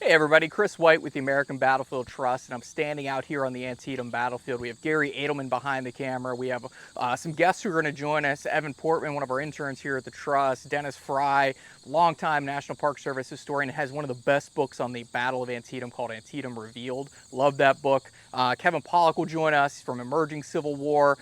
Hey everybody, Kris White with the American Battlefield Trust, and I'm standing out here on the Antietam battlefield. We have Gary Edelman behind the camera. We have some guests who are going to join us. Evan Portman, one of our interns here at the Trust. Dennis Frye, longtime National Park Service historian, has one of the best books on the Battle of Antietam called Antietam Revealed. Love that book. Kevin Pawlak will join us from Emerging Civil War,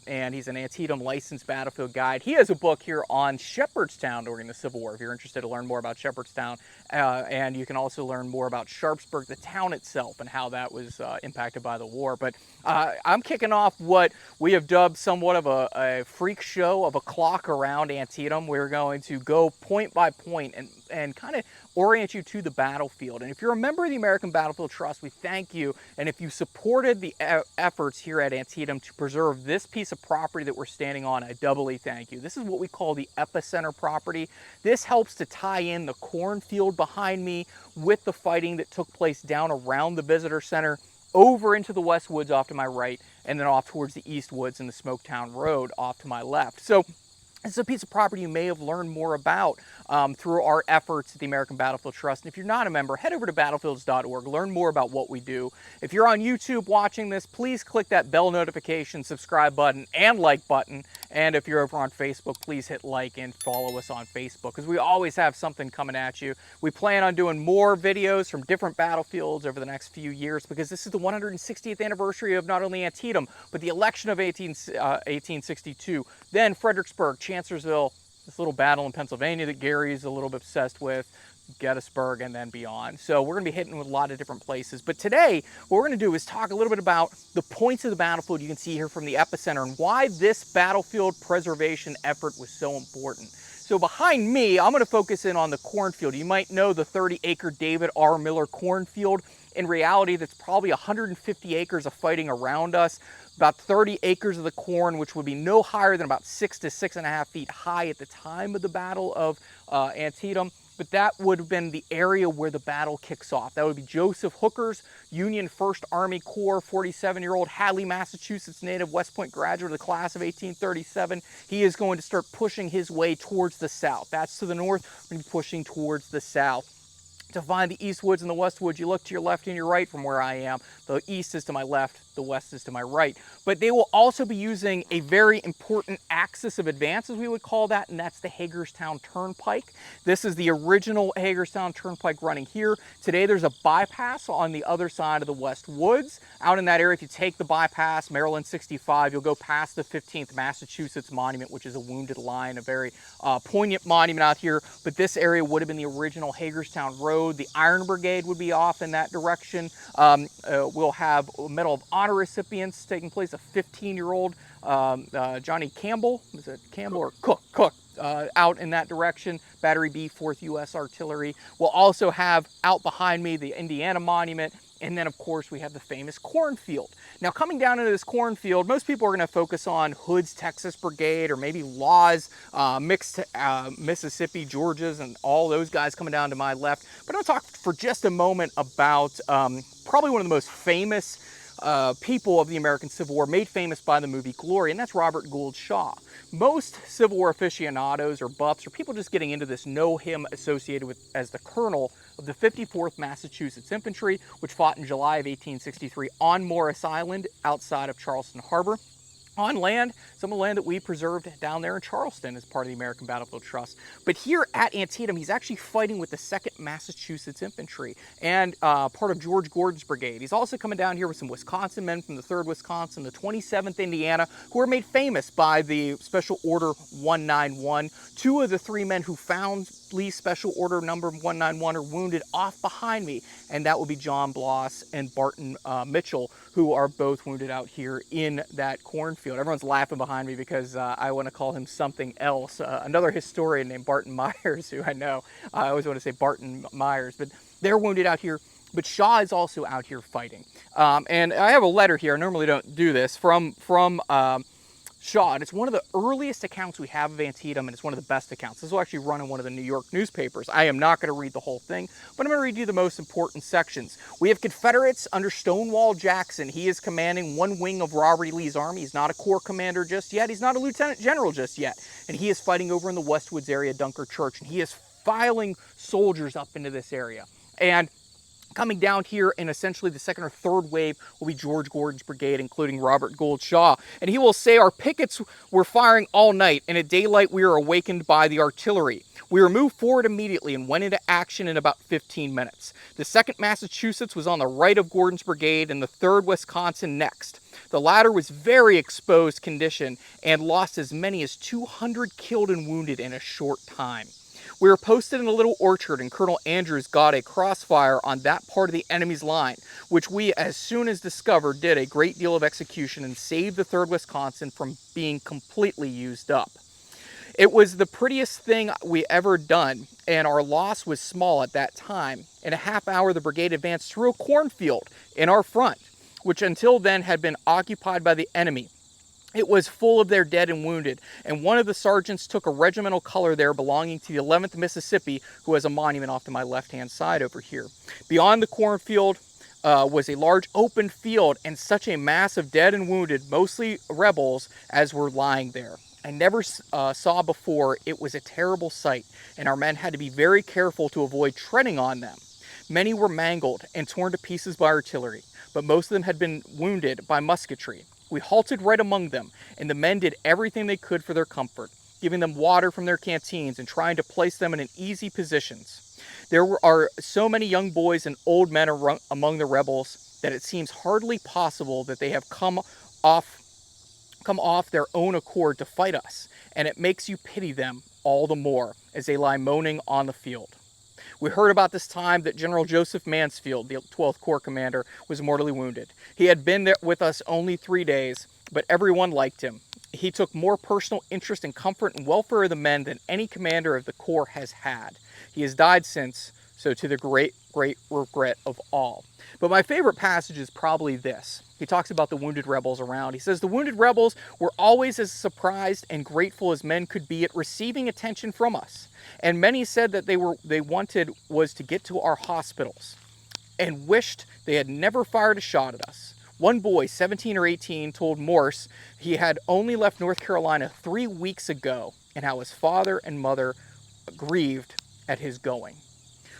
and he's an Antietam licensed battlefield guide. He has a book here on Shepherdstown during the Civil War, if you're interested to learn more about Shepherdstown. And you can also learn more about Sharpsburg, the town itself, and how that was impacted by the war. But I'm kicking off what we have dubbed somewhat of a freak show of a clock around Antietam. We're going to go point by point and kind of orient you to the battlefield. And if you're a member of the American Battlefield Trust, we thank you. And if you supported the efforts here at Antietam to preserve this piece of property that we're standing on, I doubly thank you. This is what we call the Epicenter property. This helps to tie in the cornfield behind me with the fighting that took place down around the visitor center, over into the West Woods off to my right, and then off towards the East Woods and the Smoketown Road off to my left. So it's a piece of property you may have learned more about through our efforts at the American Battlefield Trust. And if you're not a member, head over to battlefields.org, learn more about what we do. If you're on YouTube watching this, please click that bell notification, subscribe button, and like button. And if you're over on Facebook, please hit like and follow us on Facebook, because we always have something coming at you. We plan on doing more videos from different battlefields over the next few years, because this is the 160th anniversary of not only Antietam, but the election of 1862, then Fredericksburg, Chancellorsville, this little battle in Pennsylvania that Gary's a little bit obsessed with, Gettysburg, and then beyond. So we're going to be hitting with a lot of different places. But today, what we're going to do is talk a little bit about the points of the battlefield you can see here from the Epicenter and why this battlefield preservation effort was so important. So behind me, I'm going to focus in on the cornfield. You might know the 30-acre David R. Miller cornfield. In reality, that's probably 150 acres of fighting around us. About 30 acres of the corn, which would be no higher than about 6 to 6.5 feet high at the time of the Battle of Antietam. But that would have been the area where the battle kicks off. That would be Joseph Hooker's Union 1st Army Corps, 47-year-old Hadley, Massachusetts native, West Point graduate of the class of 1837. He is going to start pushing his way towards the south. That's to the north. We're going to be pushing towards the south. To find the East Woods and the West Woods, you look to your left and your right from where I am. The east is to my left, the west is to my right. But they will also be using a very important axis of advance, as we would call that, and that's the Hagerstown Turnpike. This is the original Hagerstown Turnpike running here. Today there's a bypass on the other side of the West Woods. Out in that area, if you take the bypass, Maryland 65, you'll go past the 15th Massachusetts Monument, which is a wounded lion, a very poignant monument out here. But this area would have been the original Hagerstown Road. The Iron Brigade would be off in that direction. We'll have Medal of Honor recipients taking place. A 15-year-old Johnny Campbell, is it Campbell or Cook, out in that direction. Battery B, 4th U.S. Artillery. We'll also have out behind me the Indiana Monument. And then, of course, we have the famous cornfield. Now, coming down into this cornfield, most people are going to focus on Hood's Texas Brigade, or maybe Law's mixed Mississippi, Georgia's, and all those guys coming down to my left. But I'm going to talk for just a moment about probably one of the most famous people of the American Civil War, made famous by the movie Glory, and that's Robert Gould Shaw. Most Civil War aficionados or buffs or people just getting into this know him associated with as the colonel of the 54th Massachusetts Infantry, which fought in July of 1863 on Morris Island outside of Charleston Harbor. On land, some of the land that we preserved down there in Charleston as part of the American Battlefield Trust. But here at Antietam, he's actually fighting with the 2nd Massachusetts Infantry and part of George Gordon's brigade. He's also coming down here with some Wisconsin men from the 3rd Wisconsin, the 27th Indiana, who were made famous by the Special Order 191. 2 of the 3 men who found Lee's Special Order number 191 are wounded off behind me, and that will be John Bloss and Barton Mitchell, who are both wounded out here in that cornfield. Everyone's laughing behind me because I want to call him something else. Another historian named Barton Myers, who I know. I always want to say Barton Myers, but they're wounded out here. But Shaw is also out here fighting. And I have a letter here. I normally don't do this, from Shaw, and it's one of the earliest accounts we have of Antietam, and it's one of the best accounts. This will actually run in one of the New York newspapers. I am not going to read the whole thing, but I'm going to read you the most important sections. We have Confederates under Stonewall Jackson. He is commanding one wing of Robert E. Lee's army. He's not a corps commander just yet. He's not a lieutenant general just yet. And he is fighting over in the Westwoods area, Dunker Church, and he is filing soldiers up into this area. And coming down here in essentially the second or third wave will be George Gordon's brigade, including Robert Gould Shaw. And he will say, our pickets were firing all night, and at daylight we were awakened by the artillery. We were moved forward immediately and went into action in about 15 minutes. The 2nd Massachusetts was on the right of Gordon's brigade and the 3rd Wisconsin next. The latter was very exposed condition and lost as many as 200 killed and wounded in a short time. We were posted in a little orchard, and Colonel Andrews got a crossfire on that part of the enemy's line, which we, as soon as discovered, did a great deal of execution and saved the 3rd Wisconsin from being completely used up. It was the prettiest thing we ever done, and our loss was small at that time. In a half hour, the brigade advanced through a cornfield in our front, which until then had been occupied by the enemy. It was full of their dead and wounded, and one of the sergeants took a regimental color there belonging to the 11th Mississippi, who has a monument off to my left-hand side over here. Beyond the cornfield was a large open field and such a mass of dead and wounded, mostly rebels, as were lying there. I never saw before. It was a terrible sight, and our men had to be very careful to avoid treading on them. Many were mangled and torn to pieces by artillery, but most of them had been wounded by musketry. We halted right among them, and the men did everything they could for their comfort, giving them water from their canteens and trying to place them in easy positions. There are so many young boys and old men among the rebels that it seems hardly possible that they have come off their own accord to fight us, and it makes you pity them all the more as they lie moaning on the field. We heard about this time that General Joseph Mansfield, the 12th Corps commander, was mortally wounded. He had been there with us only 3 days, but everyone liked him. He took more personal interest in comfort and welfare of the men than any commander of the Corps has had. He has died since, so to the great regret of all. But my favorite passage is probably this. He talks about the wounded rebels around. He says, the wounded rebels were always as surprised and grateful as men could be at receiving attention from us. And many said that they wanted was to get to our hospitals and wished they had never fired a shot at us. One boy, 17 or 18, told Morse he had only left North Carolina 3 weeks ago and how his father and mother grieved at his going.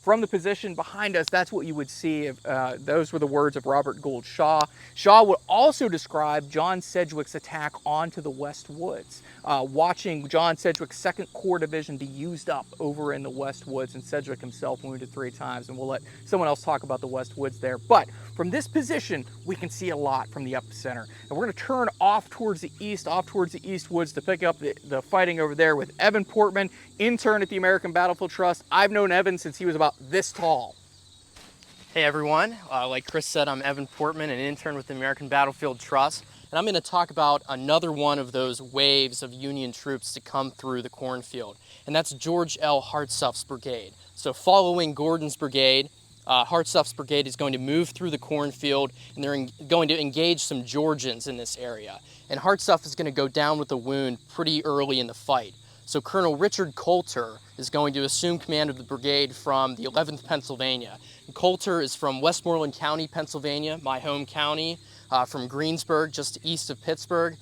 From the position behind us, that's what you would see. If, those were the words of Robert Gould Shaw. Shaw would also describe John Sedgwick's attack onto the West Woods, watching John Sedgwick's 2nd Corps Division be used up over in the West Woods, and Sedgwick himself wounded 3 times, and we'll let someone else talk about the West Woods there. But from this position, we can see a lot from the epicenter. And we're going to turn off towards the East Woods to pick up the fighting over there with Evan Portman, intern at the American Battlefield Trust. I've known Evan since he was about this tall. Hey everyone, like Kris said, I'm Evan Portman, an intern with the American Battlefield Trust, and I'm going to talk about another one of those waves of Union troops to come through the cornfield, and that's George L. Hartsuff's brigade. So following Gordon's brigade, Hartsuff's brigade is going to move through the cornfield, and they're going to engage some Georgians in this area. And Hartsuff is going to go down with a wound pretty early in the fight. So Colonel Richard Coulter is going to assume command of the brigade from the 11th Pennsylvania. And Coulter is from Westmoreland County, Pennsylvania, my home county, from Greensburg, just east of Pittsburgh,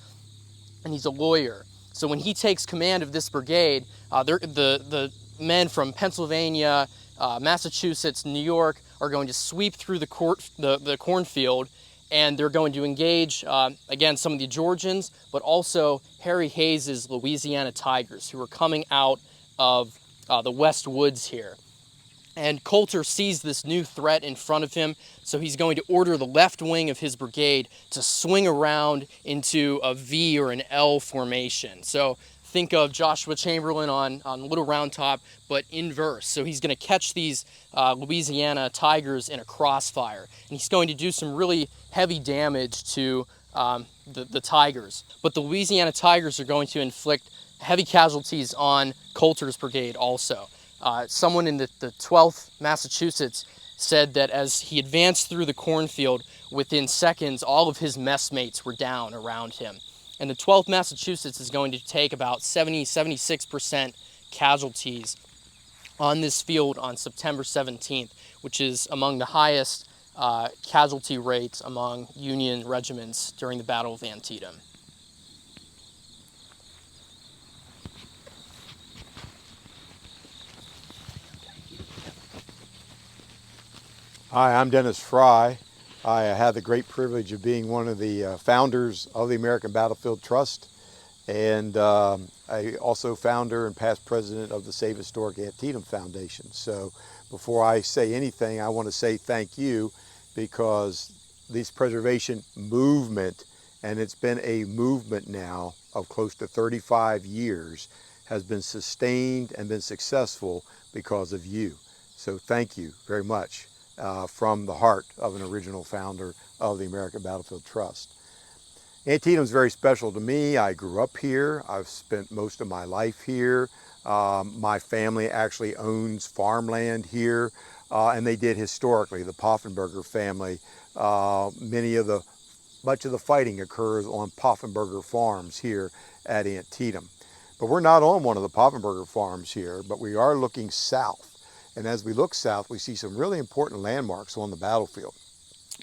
and he's a lawyer. So when he takes command of this brigade, the men from Pennsylvania, Massachusetts, New York are going to sweep through the cornfield, and they're going to engage, again, some of the Georgians, but also Harry Hayes' Louisiana Tigers, who are coming out of the West Woods here. And Coulter sees this new threat in front of him, so he's going to order the left wing of his brigade to swing around into a V or an L formation. So think of Joshua Chamberlain on Little Round Top, but inverse. So he's going to catch these Louisiana Tigers in a crossfire, and he's going to do some really heavy damage to the Tigers. But the Louisiana Tigers are going to inflict heavy casualties on Coulter's brigade also. Someone in the 12th Massachusetts said that as he advanced through the cornfield, within seconds, all of his messmates were down around him. And the 12th Massachusetts is going to take about 76% casualties on this field on September 17th, which is among the highest casualty rates among Union regiments during the Battle of Antietam. Hi, I'm Dennis Frye. I had the great privilege of being one of the founders of the American Battlefield Trust, and I also founder and past president of the Save Historic Antietam Foundation. So before I say anything, I want to say thank you, because this preservation movement, and it's been a movement now of close to 35 years, has been sustained and been successful because of you. So thank you very much from the heart of an original founder of the American Battlefield Trust. Antietam is very special to me. I grew up here. I've spent most of my life here. My family actually owns farmland here, and they did historically. The Poffenberger family, much of the fighting occurs on Poffenberger farms here at Antietam. But we're not on one of the Poffenberger farms here, but we are looking south. And as we look south, we see some really important landmarks on the battlefield.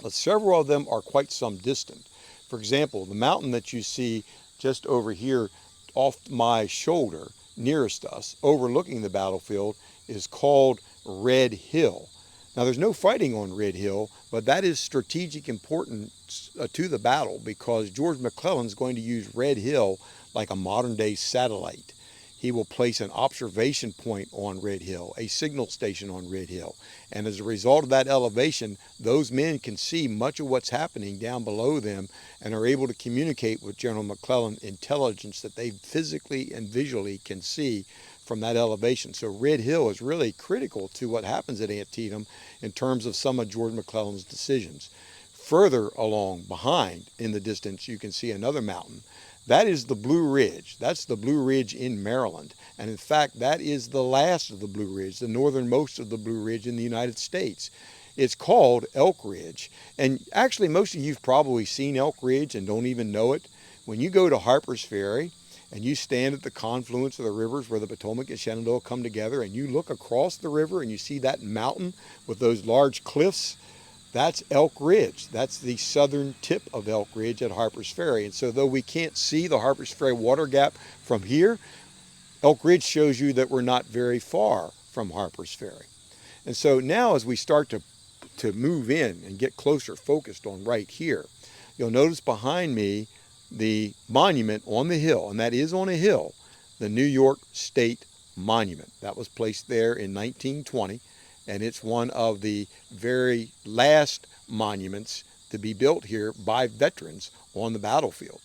But several of them are quite some distant. For example, the mountain that you see just over here off my shoulder, nearest us, overlooking the battlefield, is called Red Hill. Now, there's no fighting on Red Hill, but that is strategic importance to the battle, because George McClellan's going to use Red Hill like a modern-day satellite. He will place an observation point on Red Hill, a signal station on Red Hill. And as a result of that elevation, those men can see much of what's happening down below them and are able to communicate with General McClellan intelligence that they physically and visually can see from that elevation. So Red Hill is really critical to what happens at Antietam in terms of some of George McClellan's decisions. Further along, behind, in the distance, you can see another mountain. That is the Blue Ridge. That's the Blue Ridge in Maryland. And in fact, that is the last of the Blue Ridge, the northernmost of the Blue Ridge in the United States. It's called Elk Ridge. And actually, most of you have probably seen Elk Ridge and don't even know it. When you go to Harper's Ferry and you stand at the confluence of the rivers where the Potomac and Shenandoah come together, and you look across the river and you see that mountain with those large cliffs, that's Elk Ridge. That's the southern tip of Elk Ridge at Harper's Ferry. And so though we can't see the Harper's Ferry water gap from here, Elk Ridge shows you that we're not very far from Harper's Ferry. And so now as we start to move in and get closer focused on right here, you'll notice behind me the monument on the hill, and that is on a hill, the New York State Monument. That was placed there in 1920. And it's one of the very last monuments to be built here by veterans on the battlefield.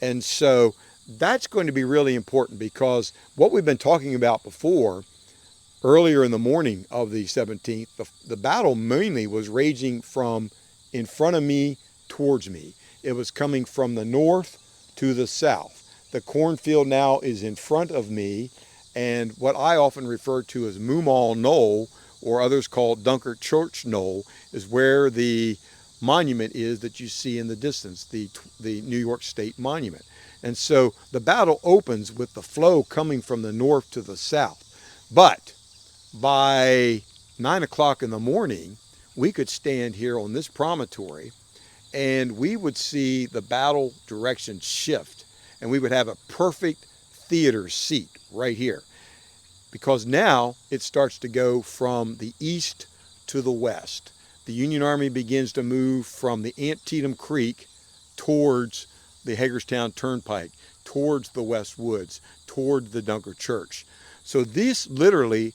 And so that's going to be really important, because what we've been talking about before, earlier in the morning of the 17th, the battle mainly was raging from in front of me towards me. It was coming from the north to the south. The cornfield now is in front of me, and what I often refer to as Moomaw Knoll, or others call Dunkard Church Knoll, is where the monument is that you see in the distance, the New York State Monument. And so the battle opens with the flow coming from the north to the south. But by 9 o'clock in the morning, we could stand here on this promontory and we would see the battle direction shift, and we would have a perfect theater seat right here. Because now it starts to go from the east to the west. The Union Army begins to move from the Antietam Creek towards the Hagerstown Turnpike, towards the West Woods, towards the Dunkard Church. So this literally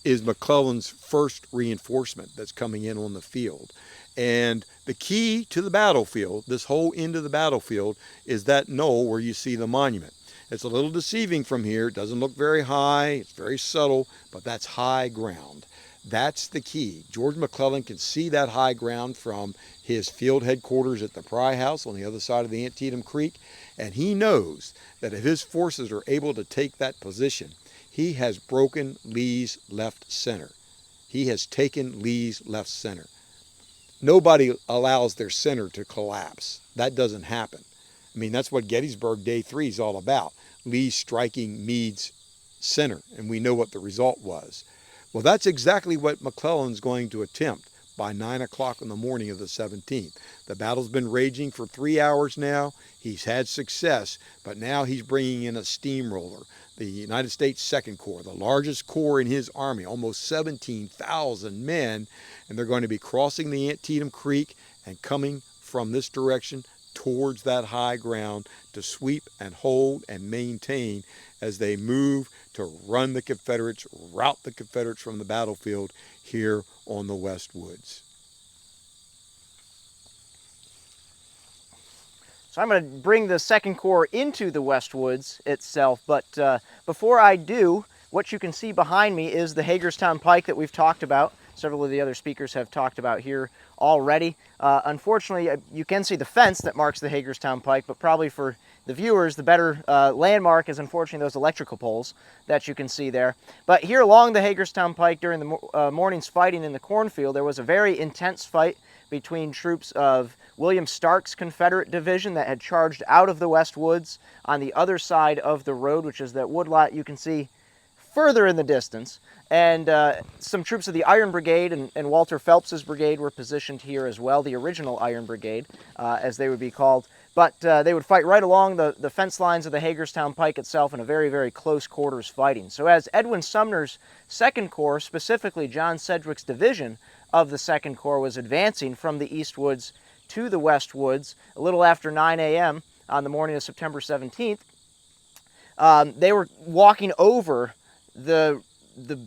is McClellan's first reinforcement that's coming in on the field. And the key to the battlefield, this whole end of the battlefield, is that knoll where you see the monument. It's a little deceiving from here. It doesn't look very high. It's very subtle, but that's high ground. That's the key. George McClellan can see that high ground from his field headquarters at the Frye House on the other side of the Antietam Creek, and he knows that if his forces are able to take that position, he has broken Lee's left center. He has taken Lee's left center. Nobody allows their center to collapse. That doesn't happen. I mean, that's what Gettysburg Day 3 is all about. Lee striking Meade's center, and we know what the result was. Well, that's exactly what McClellan's going to attempt. by 9 o'clock in the morning of the 17th. The battle's been raging for 3 hours now. He's had success, but now he's bringing in a steamroller. The United States Second Corps, the largest corps in his army, almost 17,000 men, and they're going to be crossing the Antietam Creek and coming from this direction towards that high ground to sweep and hold and maintain as they move to run the Confederates, rout the Confederates from the battlefield here on the West Woods. So I'm going to bring the Second Corps into the West Woods itself, but before I do, what you can see behind me is the Hagerstown Pike that we've talked about. Several of the other speakers have talked about here already. Unfortunately, you can see the fence that marks the Hagerstown Pike, but probably for the viewers, the better landmark is unfortunately those electrical poles that you can see there. But here along the Hagerstown Pike during the morning's fighting in the cornfield, there was a very intense fight between troops of William Stark's Confederate division that had charged out of the West Woods on the other side of the road, which is that woodlot you can see further in the distance. And some troops of the Iron Brigade and Walter Phelps's brigade were positioned here as well, the original Iron Brigade, as they would be called. But they would fight right along the fence lines of the Hagerstown Pike itself in a very, very close quarters fighting. So as Edwin Sumner's Second Corps, specifically John Sedgwick's division of the Second Corps, was advancing from the East Woods to the West Woods a little after 9 a.m. on the morning of September 17th, they were walking over the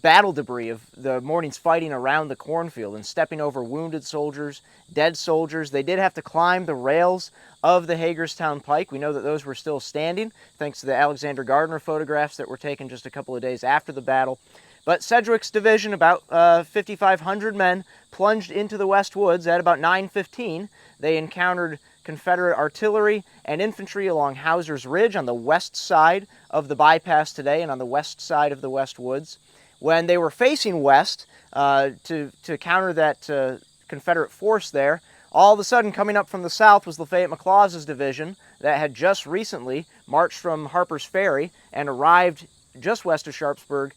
battle debris of the morning's fighting around the cornfield and stepping over wounded soldiers, dead soldiers. They did have to climb the rails of the Hagerstown Pike. We know that those were still standing, thanks to the Alexander Gardner photographs that were taken just a couple of days after the battle. But Sedgwick's division, about 5,500 men, plunged into the West Woods at about 9:15. They encountered Confederate artillery and infantry along Hauser's Ridge on the west side of the bypass today and on the west side of the West Woods. When they were facing west to counter that Confederate force there, all of a sudden coming up from the south was Lafayette McLaws' division that had just recently marched from Harper's Ferry and arrived just west of Sharpsburg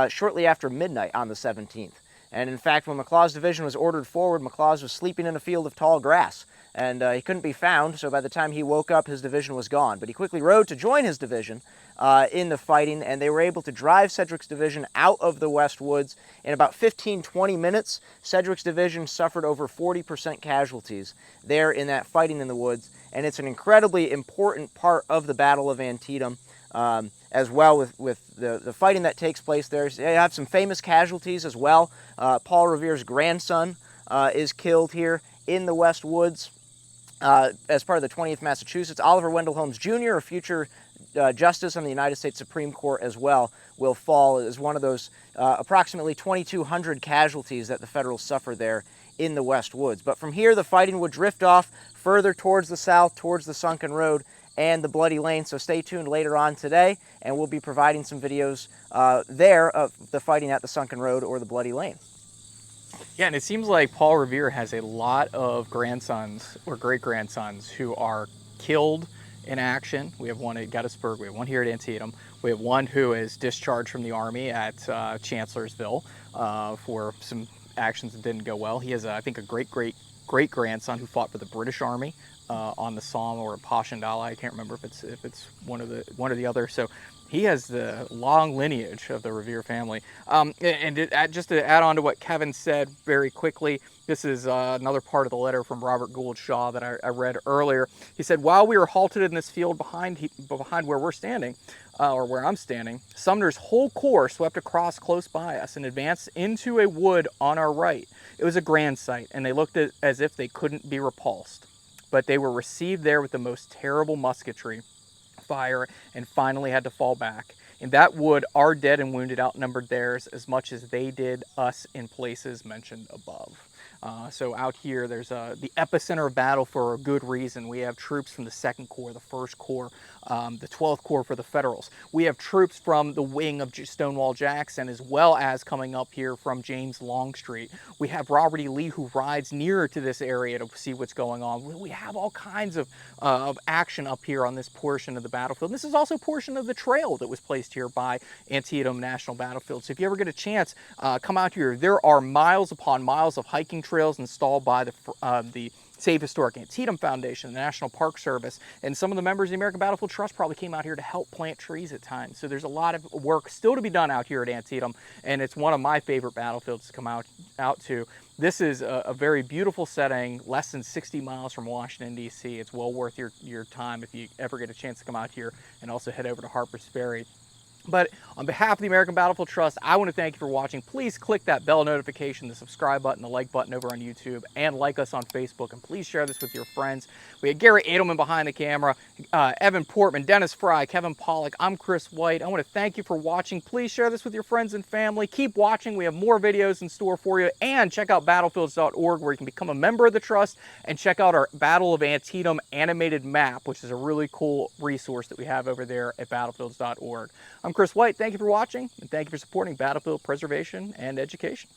shortly after midnight on the 17th. And in fact, when McLaws' division was ordered forward, McLaws was sleeping in a field of tall grass, and he couldn't be found, so by the time he woke up, his division was gone. But he quickly rode to join his division in the fighting, and they were able to drive Sedgwick's division out of the West Woods. In about 15-20 minutes, Sedgwick's division suffered over 40% casualties there in that fighting in the woods, and it's an incredibly important part of the Battle of Antietam. As well with the fighting that takes place there. You have some famous casualties as well. Paul Revere's grandson is killed here in the West Woods as part of the 20th Massachusetts. Oliver Wendell Holmes Jr., a future justice on the United States Supreme Court as well, will fall as one of those approximately 2,200 casualties that the Federals suffer there in the West Woods. But from here, the fighting would drift off further towards the south, towards the Sunken Road and the Bloody Lane, so stay tuned later on today, and we'll be providing some videos there of the fighting at the Sunken Road or the Bloody Lane. Yeah, and it seems like Paul Revere has a lot of grandsons or great-grandsons who are killed in action. We have one at Gettysburg, we have one here at Antietam, we have one who is discharged from the Army at Chancellorsville for some actions that didn't go well. He has, I think, a great-grandson who fought for the British Army on the Somme or Passchendaele. I can't remember if it's one or the other. So he has the long lineage of the Revere family. Just to add on to what Kevin said very quickly, this is another part of the letter from Robert Gould Shaw that I read earlier. He said, while we were halted in this field behind where we're standing, or where I'm standing, Sumner's whole corps swept across close by us and advanced into a wood on our right. It was a grand sight, and they looked as if they couldn't be repulsed. But they were received there with the most terrible musketry fire and finally had to fall back. In that wood, our dead and wounded outnumbered theirs as much as they did us in places mentioned above. So out here, there's the epicenter of battle for a good reason. We have troops from the 2nd Corps, the 1st Corps, the 12th Corps for the Federals. We have troops from the wing of Stonewall Jackson, as well as coming up here from James Longstreet. We have Robert E. Lee, who rides nearer to this area to see what's going on. We have all kinds of action up here on this portion of the battlefield. This is also a portion of the trail that was placed Trust here by Antietam National Battlefield. So if you ever get a chance, come out here. There are miles upon miles of hiking trails installed by the Save Historic Antietam Foundation, the National Park Service, and some of the members of the American Battlefield Trust probably came out here to help plant trees at times. So there's a lot of work still to be done out here at Antietam, and it's one of my favorite battlefields to come out to. This is a very beautiful setting, less than 60 miles from Washington, D.C. It's well worth your time if you ever get a chance to come out here, and also head over to Harpers Ferry. But on behalf of the American Battlefield Trust, I want to thank you for watching. Please click that bell notification, the subscribe button, the like button over on YouTube, and like us on Facebook. And please share this with your friends. We had Gary Edelman behind the camera, Evan Portman, Dennis Frye, Kevin Pawlak. I'm Kris White. I want to thank you for watching. Please share this with your friends and family. Keep watching. We have more videos in store for you. And check out battlefields.org, where you can become a member of the Trust and check out our Battle of Antietam animated map, which is a really cool resource that we have over there at battlefields.org. I'm Kris White. Thank you for watching, and thank you for supporting battlefield preservation and education.